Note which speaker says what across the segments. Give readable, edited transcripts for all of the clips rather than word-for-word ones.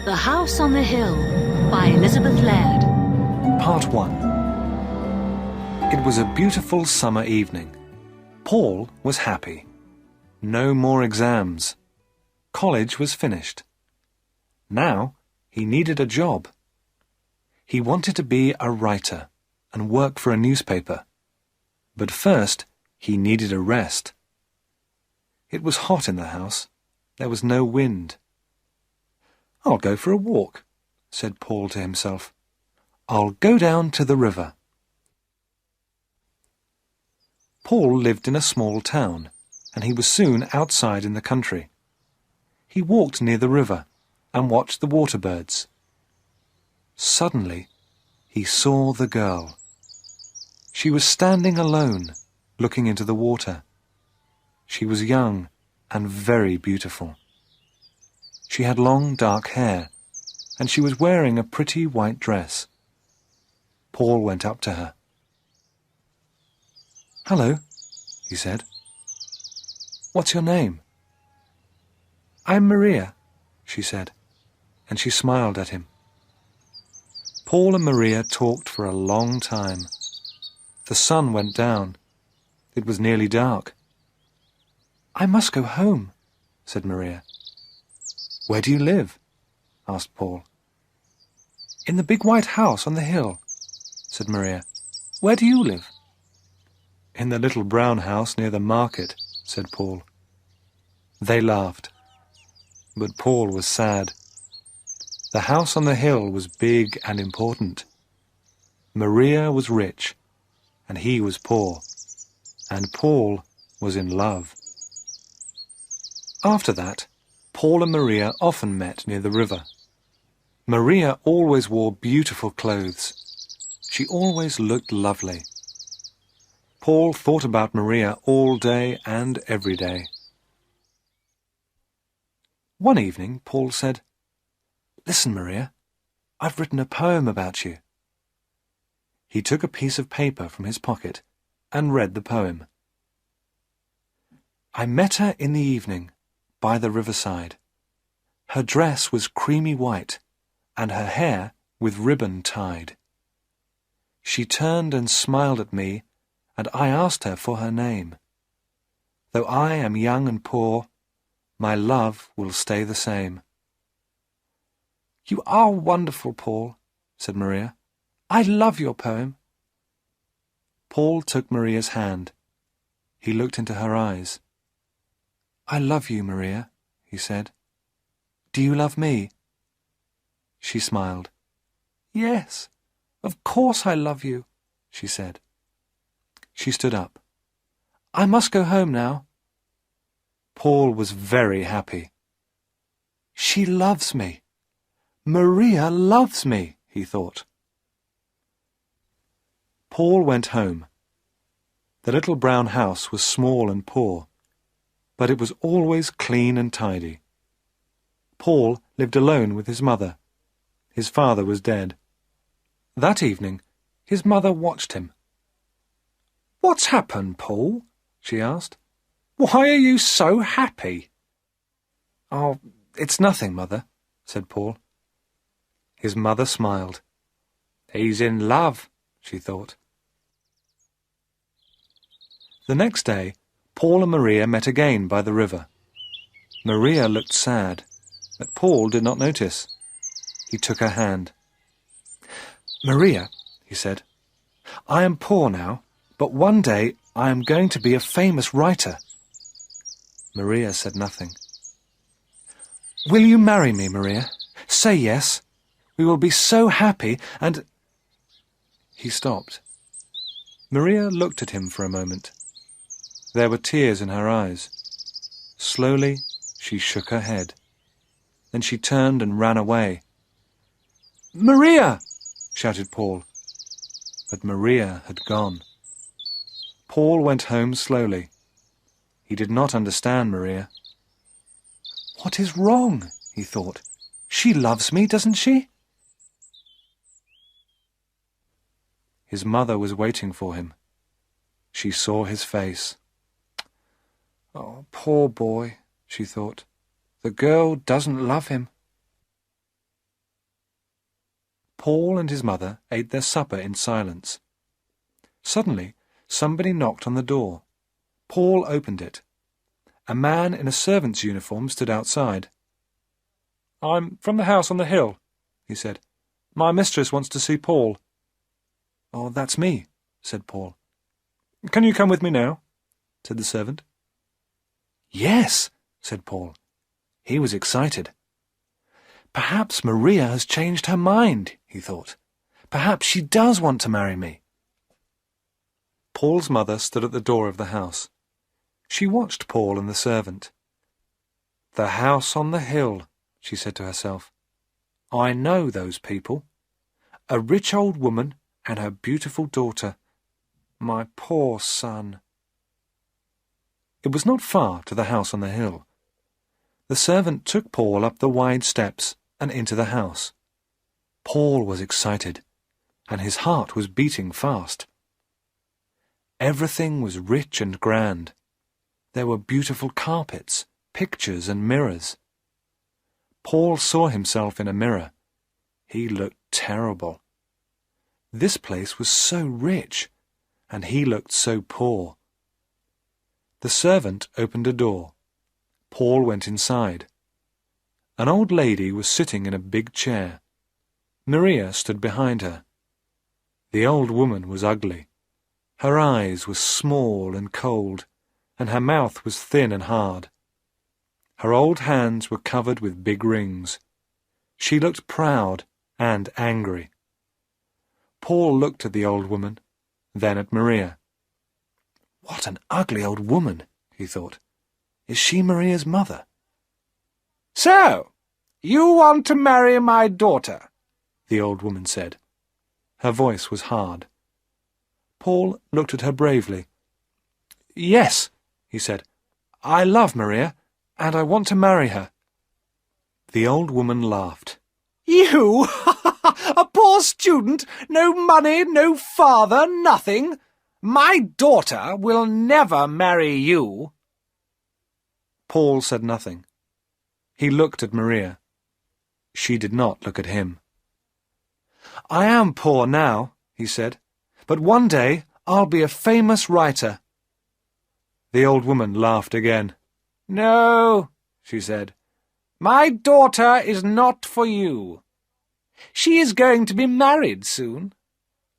Speaker 1: The House on the Hill by Elizabeth Laird.
Speaker 2: Part 1. It was a beautiful summer evening. Paul was happy. No more exams. College was finished. Now he needed a job. He wanted to be a writer and work for a newspaper. But first he needed a rest. It was hot in the house. There was no wind. "I'll go for a walk," said Paul to himself. "I'll go down to the river." Paul lived in a small town, and he was soon outside in the country. He walked near the river and watched the water birds. Suddenly, he saw the girl. She was standing alone, looking into the water. She was young and very beautiful. She had long dark hair, and she was wearing a pretty white dress. Paul went up to her. "Hello," he said. "What's your name?" "I'm Maria," she said, and she smiled at him. Paul and Maria talked for a long time. The sun went down. It was nearly dark. "I must go home," said Maria. "Where do you live?" asked Paul. "In the big white house on the hill," said Maria. "Where do you live?" "In the little brown house near the market," said Paul. They laughed. But Paul was sad. The house on the hill was big and important. Maria was rich, and he was poor, and Paul was in love. After that, Paul and Maria often met near the river. Maria always wore beautiful clothes. She always looked lovely. Paul thought about Maria all day and every day. One evening, Paul said, "Listen, Maria, I've written a poem about you." He took a piece of paper from his pocket and read the poem. "I met her in the evening, by the riverside. Her dress was creamy white, and her hair with ribbon tied. She turned and smiled at me, and I asked her for her name. Though I am young and poor, my love will stay the same." "You are wonderful, Paul," said Maria. "I love your poem." Paul took Maria's hand. He looked into her eyes. "I love you, Maria," he said. "Do you love me?" She smiled. "Yes, of course I love you," she said. She stood up. "I must go home now." Paul was very happy. "She loves me. Maria loves me," he thought. Paul went home. The little brown house was small and poor, but it was always clean and tidy. Paul lived alone with his mother. His father was dead. That evening, his mother watched him. "What's happened, Paul?" she asked. "Why are you so happy?" "Oh, it's nothing, Mother," said Paul. His mother smiled. "He's in love," she thought. The next day, Paul and Maria met again by the river. Maria looked sad, but Paul did not notice. He took her hand. "Maria," he said, "I am poor now, but one day I am going to be a famous writer." Maria said nothing. "Will you marry me, Maria? Say yes. We will be so happy and—" He stopped. Maria looked at him for a moment. There were tears in her eyes. Slowly, she shook her head. Then she turned and ran away. "Maria!" shouted Paul. But Maria had gone. Paul went home slowly. He did not understand Maria. "What is wrong?" he thought. "She loves me, doesn't she?" His mother was waiting for him. She saw his face. "Oh, poor boy," she thought. "The girl doesn't love him." Paul and his mother ate their supper in silence. Suddenly, somebody knocked on the door. Paul opened it. A man in a servant's uniform stood outside. "I'm from the house on the hill," he said. "My mistress wants to see Paul." "Oh, that's me," said Paul. "Can you come with me now?" said the servant. "Yes," said Paul. He was excited. "Perhaps Maria has changed her mind," he thought. "Perhaps she does want to marry me." Paul's mother stood at the door of the house. She watched Paul and the servant. "The house on the hill," she said to herself. "I know those people. A rich old woman and her beautiful daughter. My poor son." It was not far to the house on the hill. The servant took Paul up the wide steps and into the house. Paul was excited, and his heart was beating fast. Everything was rich and grand. There were beautiful carpets, pictures and mirrors. Paul saw himself in a mirror. He looked terrible. This place was so rich, and he looked so poor. The servant opened a door. Paul went inside. An old lady was sitting in a big chair. Maria stood behind her. The old woman was ugly. Her eyes were small and cold, and her mouth was thin and hard. Her old hands were covered with big rings. She looked proud and angry. Paul looked at the old woman, then at Maria. "What an ugly old woman," he thought. "Is she Maria's mother?"
Speaker 3: "So, you want to marry my daughter?"
Speaker 2: the old woman said. Her voice was hard. Paul looked at her bravely. "Yes," he said. "I love Maria, and I want to marry her." The old woman laughed.
Speaker 3: "You? A poor student? No money, no father, nothing? My daughter will never marry you."
Speaker 2: Paul said nothing. He looked at Maria. She did not look at him. "I am poor now," he said, "but one day I'll be a famous writer." The old woman laughed again.
Speaker 3: "No," she said, "my daughter is not for you. She is going to be married soon.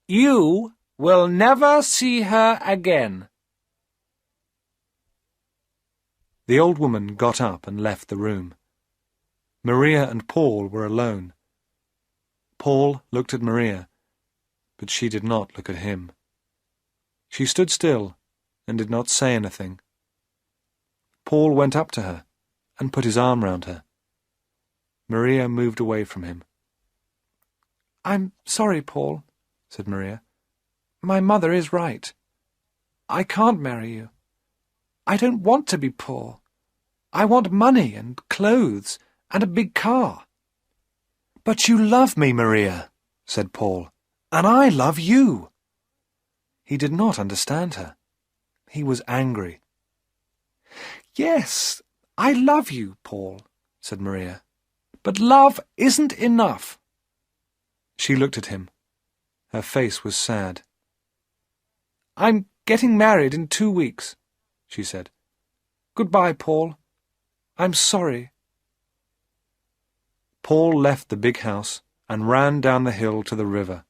Speaker 3: You will never see her again."
Speaker 2: The old woman got up and left the room. Maria and Paul were alone. Paul looked at Maria, but she did not look at him. She stood still and did not say anything. Paul went up to her and put his arm round her. Maria moved away from him. "I'm sorry, Paul," said Maria. "My mother is right. I can't marry you. I don't want to be poor. I want money and clothes and a big car." "But you love me, Maria," said Paul, "and I love you." He did not understand her. He was angry.
Speaker 3: "Yes, I love you, Paul," said Maria, "but love isn't enough."
Speaker 2: She looked at him. Her face was sad.
Speaker 3: "I'm getting married in 2 weeks," she said. "Goodbye, Paul. I'm sorry."
Speaker 2: Paul left the big house and ran down the hill to the river.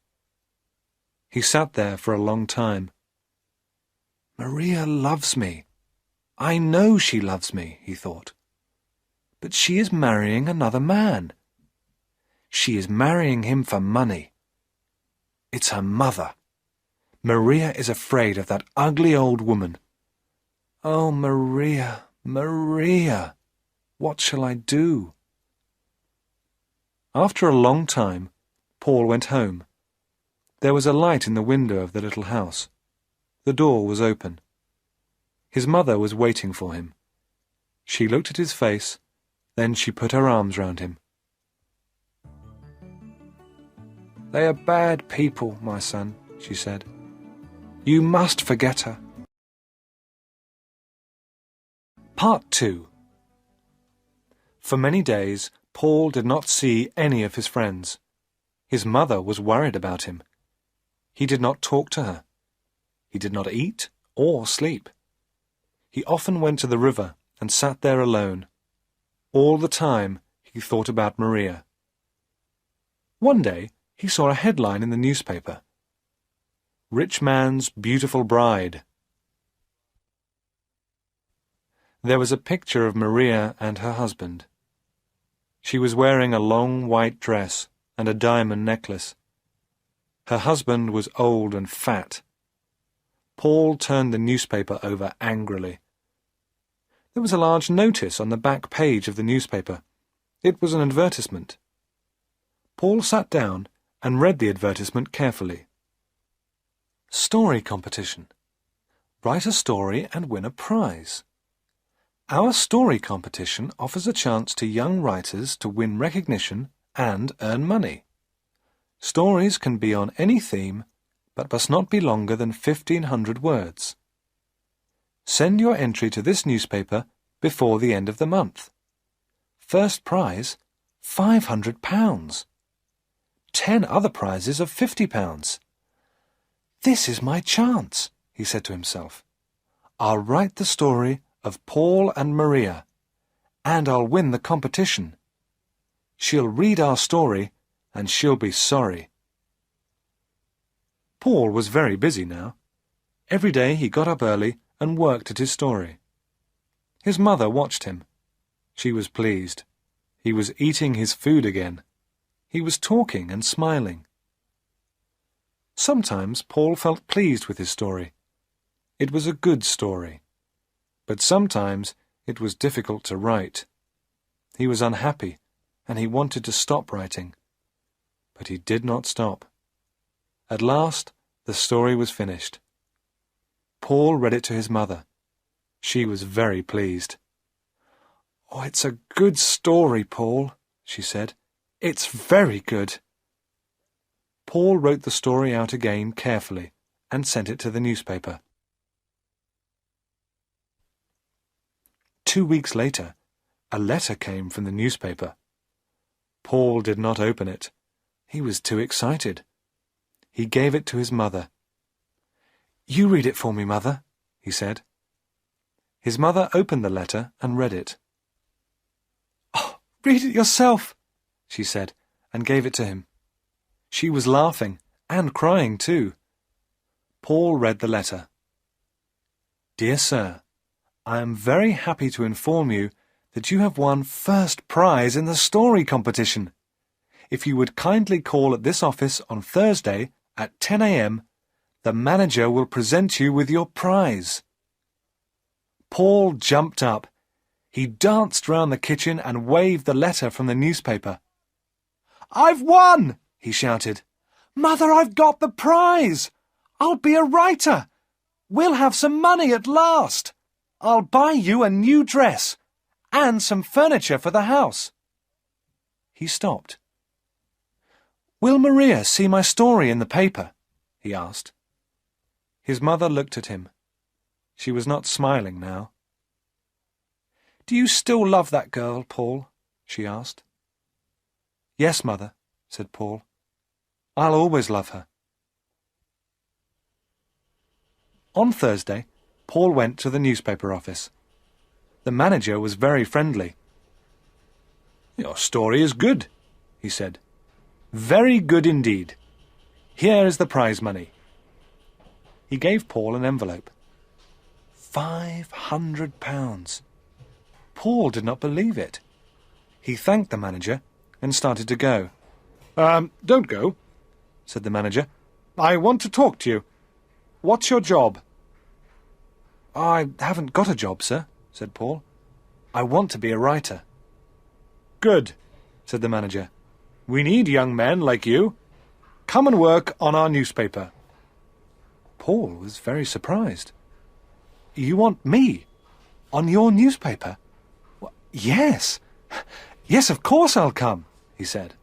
Speaker 2: He sat there for a long time. "Maria loves me. I know she loves me," he thought. "But she is marrying another man. She is marrying him for money. It's her mother. Maria is afraid of that ugly old woman. Oh, Maria, Maria, what shall I do?" After a long time, Paul went home. There was a light in the window of the little house. The door was open. His mother was waiting for him. She looked at his face, then she put her arms round him. "They are bad people, my son," she said. "You must forget her." Part 2. For many days, Paul did not see any of his friends. His mother was worried about him. He did not talk to her. He did not eat or sleep. He often went to the river and sat there alone. All the time he thought about Maria. One day he saw a headline in the newspaper. Rich Man's Beautiful Bride. There was a picture of Maria and her husband. She was wearing a long white dress and a diamond necklace. Her husband was old and fat. Paul turned the newspaper over angrily. There was a large notice on the back page of the newspaper. It was an advertisement. Paul sat down and read the advertisement carefully. Story competition. Write a story and win a prize. Our story competition offers a chance to young writers to win recognition and earn money. Stories can be on any theme, but must not be longer than 1,500 words. Send your entry to this newspaper before the end of the month. First prize, £500. 10 other prizes of £50. This is my chance, he said to himself. I'll write the story of Paul and Maria, and I'll win the competition. She'll read our story, and she'll be sorry. Paul was very busy now. Every day he got up early and worked at his story. His mother watched him. She was pleased. He was eating his food again. He was talking and smiling. Sometimes Paul felt pleased with his story. It was a good story. But sometimes it was difficult to write. He was unhappy, and he wanted to stop writing. But he did not stop. At last, the story was finished. Paul read it to his mother. She was very pleased. "Oh, it's a good story, Paul," she said. "It's very good." Paul wrote the story out again carefully and sent it to the newspaper. 2 weeks later, a letter came from the newspaper. Paul did not open it. He was too excited. He gave it to his mother. "You read it for me, Mother," he said. His mother opened the letter and read it. "Oh, read it yourself," she said, and gave it to him. She was laughing and crying too. Paul read the letter. "Dear Sir, I am very happy to inform you that you have won first prize in the story competition. If you would kindly call at this office on Thursday at 10 a.m., the manager will present you with your prize." Paul jumped up. He danced round the kitchen and waved the letter from the newspaper. "I've won!" he shouted. "Mother, I've got the prize! I'll be a writer! We'll have some money at last! I'll buy you a new dress and some furniture for the house." He stopped. "Will Maria see my story in the paper?" he asked. His mother looked at him. She was not smiling now. "Do you still love that girl, Paul?" she asked. "Yes, Mother," said Paul. "I'll always love her." On Thursday, Paul went to the newspaper office. The manager was very friendly. "Your story is good," he said. "Very good indeed. Here is the prize money." He gave Paul an envelope. £500. Paul did not believe it. He thanked the manager and started to go. Don't go," said the manager. "I want to talk to you. What's your job?" "I haven't got a job, sir," said Paul. "I want to be a writer." "Good," said the manager. "We need young men like you. Come and work on our newspaper." Paul was very surprised. "You want me? On your newspaper?" "Yes. Yes, of course I'll come," he said.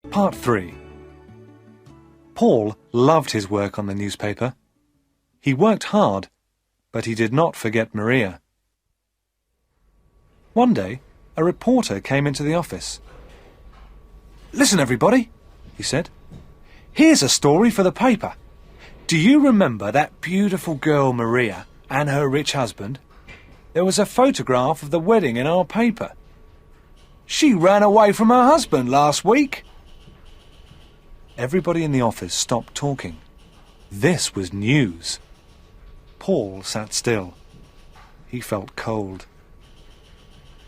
Speaker 2: Part 3. Paul loved his work on the newspaper. He worked hard, but he did not forget Maria. One day, a reporter came into the office.
Speaker 3: Listen, everybody, he said. Here's a story for the paper. Do you remember that beautiful girl Maria and her rich husband? There was a photograph of the wedding in our paper. She ran away from her husband last week. Everybody in the office stopped talking. This was news. Paul sat still. He felt cold.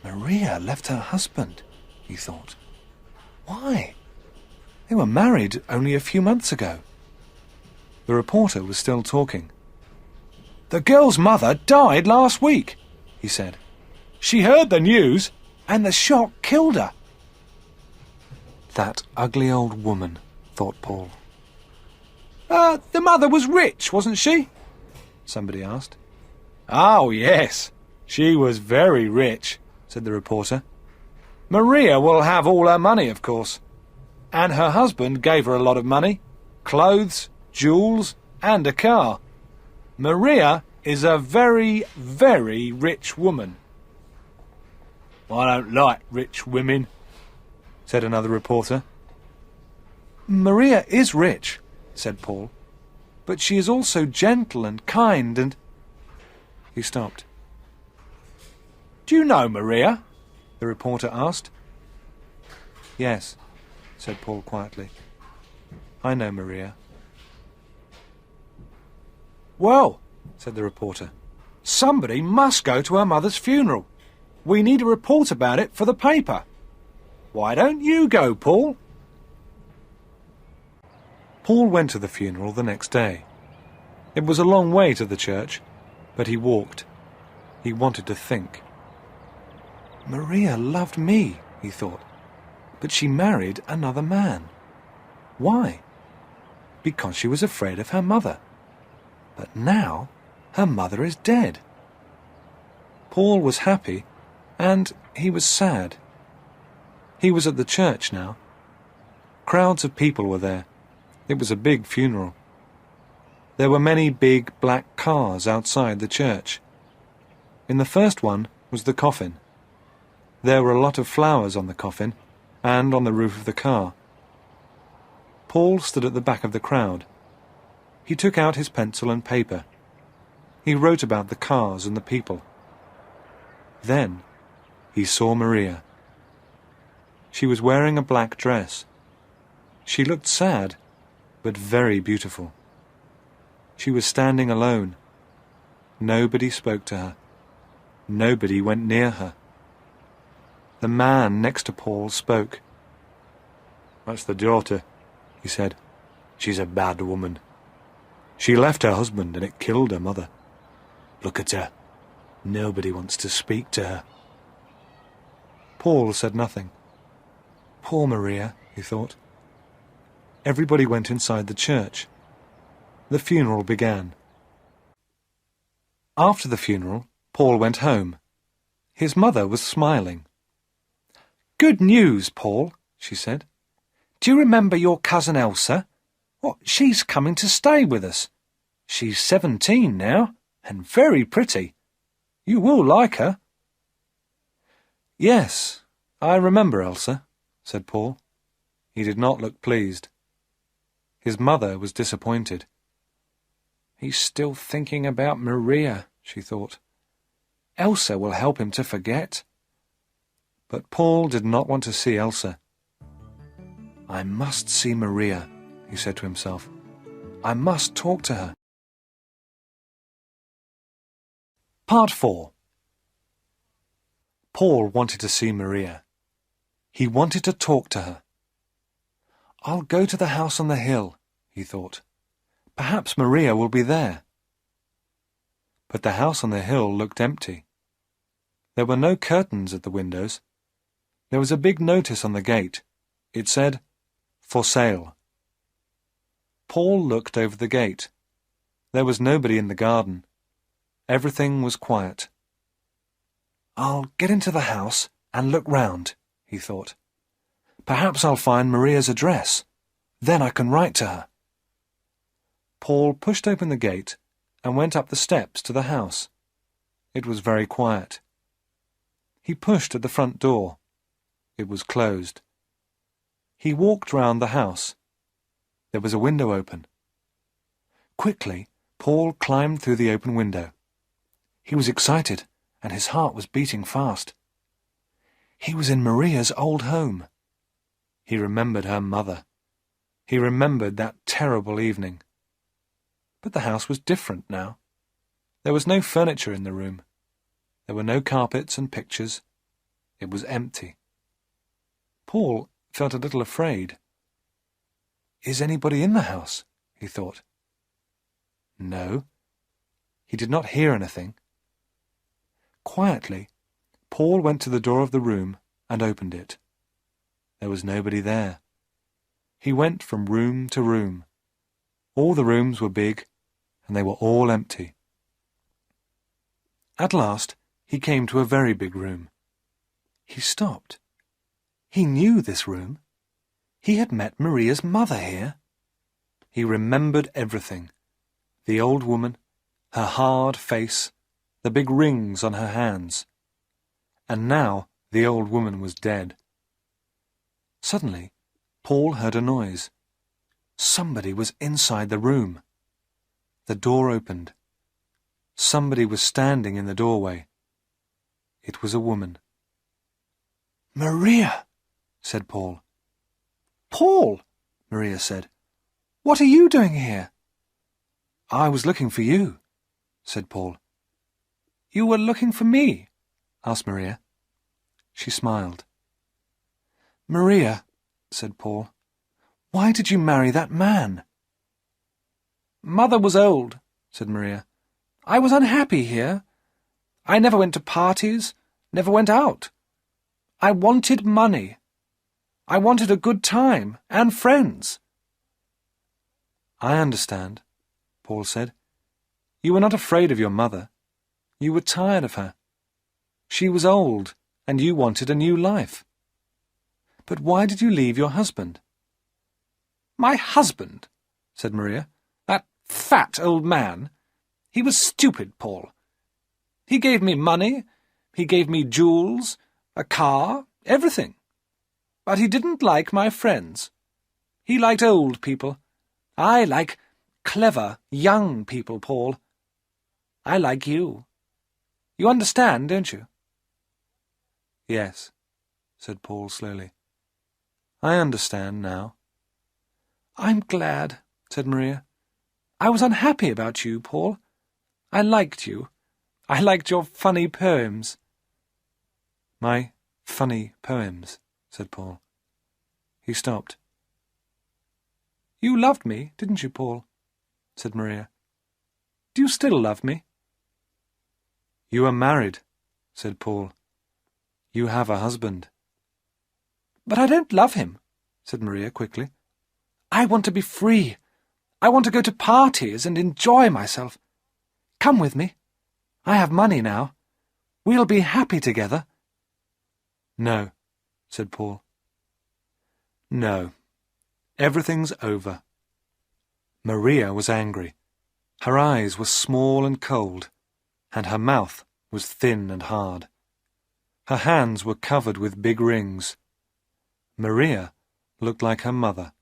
Speaker 3: Maria left her husband, he thought. Why? They were married only a few months ago. The reporter was still talking. The girl's mother died last week, he said. She heard the news, and the shock killed her. That ugly old woman, thought Paul. The mother was rich, wasn't she? Somebody asked. Oh, yes, she was very rich, said the reporter. Maria will have all her money, of course. And her husband gave her a lot of money, clothes, jewels, and a car. Maria is a very, very rich woman. I don't like rich women, said another reporter. Maria is rich, said Paul, but she is also gentle and kind and... He stopped. Do you know Maria? The reporter asked. Yes, said Paul quietly. I know Maria. Well, said the reporter, somebody must go to her mother's funeral. We need a report about it for the paper. Why don't you go, Paul? Paul went to the funeral the next day. It was a long way to the church, but he walked. He wanted to think. Maria loved me, he thought, but she married another man. Why? Because she was afraid of her mother. But now her mother is dead. Paul was happy, and he was sad. He was at the church now. Crowds of people were there. It was a big funeral. There were many big black cars outside the church. In the first one was the coffin. There were a lot of flowers on the coffin and on the roof of the car. Paul stood at the back of the crowd. He took out his pencil and paper. He wrote about the cars and the people. Then he saw Maria. She was wearing a black dress. She looked sad, but very beautiful. She was standing alone. Nobody spoke to her. Nobody went near her. The man next to Paul spoke. That's the daughter, he said. She's a bad woman. She left her husband and it killed her mother. Look at her. Nobody wants to speak to her. Paul said nothing. Poor Maria, he thought. Everybody went inside the church. The funeral began. After the funeral, Paul went home. His mother was smiling. Good news, Paul, she said. Do you remember your cousin Elsa? She's coming to stay with us. She's 17 now, and very pretty. You will like her. Yes, I remember Elsa, said Paul. He did not look pleased. His mother was disappointed. He's still thinking about Maria, she thought. Elsa will help him to forget. But Paul did not want to see Elsa. I must see Maria, he said to himself. I must talk to her. Part 4. Paul wanted to see Maria. He wanted to talk to her. I'll go to the house on the hill, he thought. Perhaps Maria will be there. But the house on the hill looked empty. There were no curtains at the windows. There was a big notice on the gate. It said, "For sale." Paul looked over the gate. There was nobody in the garden. Everything was quiet. I'll get into the house and look round, he thought. Perhaps I'll find Maria's address. Then I can write to her. Paul pushed open the gate and went up the steps to the house. It was very quiet. He pushed at the front door. It was closed.
Speaker 2: He walked round the house. There was a window open. Quickly, Paul climbed through the open window. He was excited, and his heart was beating fast. He was in Maria's old home. He remembered her mother. He remembered that terrible evening. But the house was different now. There was no furniture in the room. There were no carpets and pictures. It was empty. Paul felt a little afraid. Is anybody in the house? He thought. No. He did not hear anything. Quietly, Paul went to the door of the room and opened it. There was nobody there. He went from room to room. All the rooms were big, and they were all empty. At last, he came to a very big room. He stopped. He knew this room. He had met Maria's mother here. He remembered everything. The old woman, her hard face, the big rings on her hands. And now the old woman was dead. Suddenly, Paul heard a noise. Somebody was inside the room. The door opened. Somebody was standing in the doorway. It was a woman. "Maria," said Paul. "Paul," Maria said, "what are you doing here?" "I was looking for you," said Paul. "You were looking for me?" asked Maria. She smiled. "Maria," said Paul, "why did you marry that man?" "Mother was old," said Maria. "I was unhappy here. I never went to parties, never went out. I wanted money. I wanted a good time and friends." "I understand," Paul said. "You were not afraid of your mother. You were tired of her. She was old, and you wanted a new life. But why did you leave your husband?" "My husband," said Maria. "That fat old man. He was stupid, Paul. He gave me money, he gave me jewels, a car, everything. But he didn't like my friends. He liked old people. I like clever, young people, Paul. I like you. You understand, don't you?" "Yes," said Paul slowly. "I understand now." "I'm glad," said Maria. "I was unhappy about you, Paul. I liked you. I liked your funny poems." "My funny poems," said Paul. He stopped. "You loved me, didn't you, Paul?" said Maria. "Do you still love me?" "You are married," said Paul. "You have a husband." "But I don't love him," said Maria quickly. "I want to be free. I want to go to parties and enjoy myself. Come with me. I have money now. We'll be happy together." "No," said Paul. "No. Everything's over." Maria was angry. Her eyes were small and cold, and her mouth was thin and hard. Her hands were covered with big rings. Maria looked like her mother.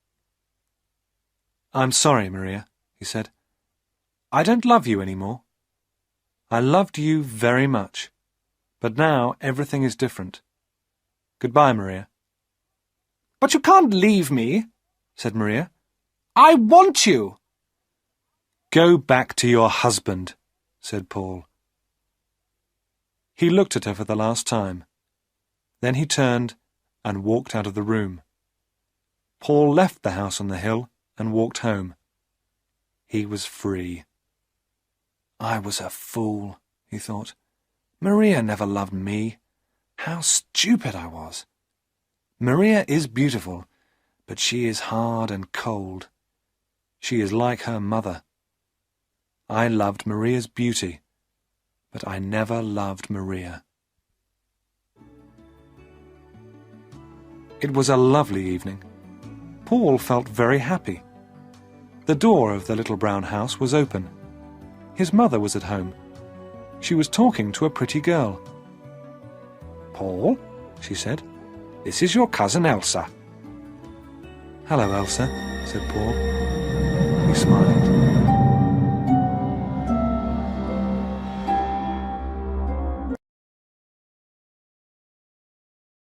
Speaker 2: "I'm sorry, Maria," he said. "I don't love you any more. I loved you very much, but now everything is different. Goodbye, Maria." "But you can't leave me," said Maria. "I want you." "Go back to your husband," said Paul. He looked at her for the last time. Then he turned and walked out of the room. Paul left the house on the hill and walked home. He was free. "I was a fool," he thought. "Maria never loved me. How stupid I was. Maria is beautiful, but she is hard and cold. She is like her mother. I loved Maria's beauty, but I never loved Maria." It was a lovely evening. Paul felt very happy. The door of the little brown house was open. His mother was at home. She was talking to a pretty girl. "Paul," she said, "this is your cousin Elsa." "Hello, Elsa," said Paul. He smiled.